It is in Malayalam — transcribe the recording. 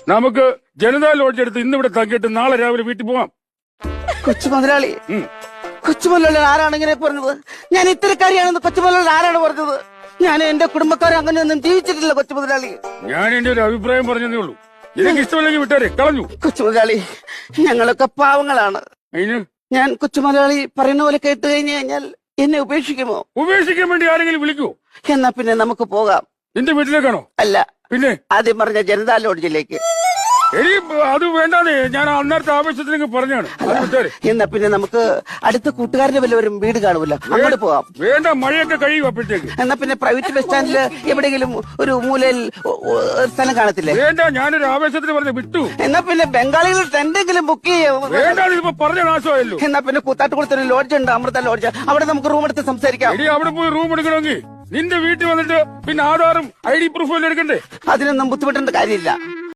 നമുക്ക് ജനതാ ലോഡ്ജ് എടുത്ത് ഇന്നിവിടെ തങ്ങിയിട്ട് നാളെ രാവിലെ വീട്ടിൽ പോവാം. കൊച്ചു മുതലാളി, കൊച്ചു മുതലാളി ആരാണ് ഇങ്ങനെ പറഞ്ഞത്? ഞാൻ ഇത്തരക്കാരിയാണെന്ന് കൊച്ചു മുതലാളി ആരാണ് പറഞ്ഞത്? ഞാൻ എന്റെ കുടുംബക്കാരെ അങ്ങനെയൊന്നും ജീവിച്ചിട്ടില്ല കൊച്ചു മുതലാളി. ഞാൻ എന്റെ ഒരു അഭിപ്രായം പറഞ്ഞതേ ഉള്ളൂ. എനിക്ക് ഇഷ്ടമല്ലെങ്കിൽ വിട്ടാരെ കളഞ്ഞു. കൊച്ചു മുതലാളി, ഞങ്ങളൊക്കെ പാവങ്ങളാണ്. അതിന് ഞാൻ കൊച്ചു മുതലാളി പറയുന്ന പോലെ കേട്ട് കഴിഞ്ഞു കഴിഞ്ഞാൽ എന്നെ ഉപേക്ഷിക്കുമോ? ഉപേക്ഷിക്കാൻ വേണ്ടി ആരെങ്കിലും വിളിക്കുവോ? എന്നാ പിന്നെ നമുക്ക് പോകാം. നിന്റെ വീട്ടിലേക്കാണോ? അല്ല, പിന്നെ ആദ്യം പറഞ്ഞ ജനതാ ലോഡ്ജിലേക്ക്. എടി അത് വേണ്ടാന്നേ, ഞാൻ അന്നേരത്തെ ആവശ്യത്തിനൊക്കെ പറഞ്ഞാണ്. എന്നാ പിന്നെ നമുക്ക് അടുത്ത കൂട്ടുകാരന്റെ വല്ലവരും വീട് കാണുമല്ലോ, അങ്ങോട്ട് പോവാം. വേണ്ട, മഴയൊക്കെ കഴിയും അപ്പോഴത്തേക്ക്. എന്നാ പിന്നെ പ്രൈവറ്റ് ബസ് സ്റ്റാൻഡില് എവിടെയെങ്കിലും ഒരു മൂലയിൽ സ്ഥലം കാണത്തില്ലേ? വേണ്ട, ഞാനൊരു ആവേശത്തിന് പറഞ്ഞ വിട്ടു. എന്നാ പിന്നെ ബംഗാളികൾ ടെന്റെങ്കിലും ബുക്ക് ചെയ്യാം. വേണ്ട, ഇപ്പൊ പറഞ്ഞ നാശമായല്ലോ. എന്നാ പിന്നെ കൂത്താട്ടുകുളത്തൊരു ലോഡ്ജ് ഉണ്ട്, അമൃത ലോഡ്ജ്. അവിടെ നമുക്ക് റൂം എടുത്ത് സംസാരിക്കാം. എടി അവിടെ പോയി റൂം എടുക്കണമെങ്കിൽ നിന്റെ വീട്ടിൽ വന്നിട്ട് പിന്നെ ആധാറും ID പ്രൂഫും എല്ലാം എടുക്കണ്ടേ? അതിനൊന്നും ബുദ്ധിമുട്ടേണ്ട കാര്യമില്ല.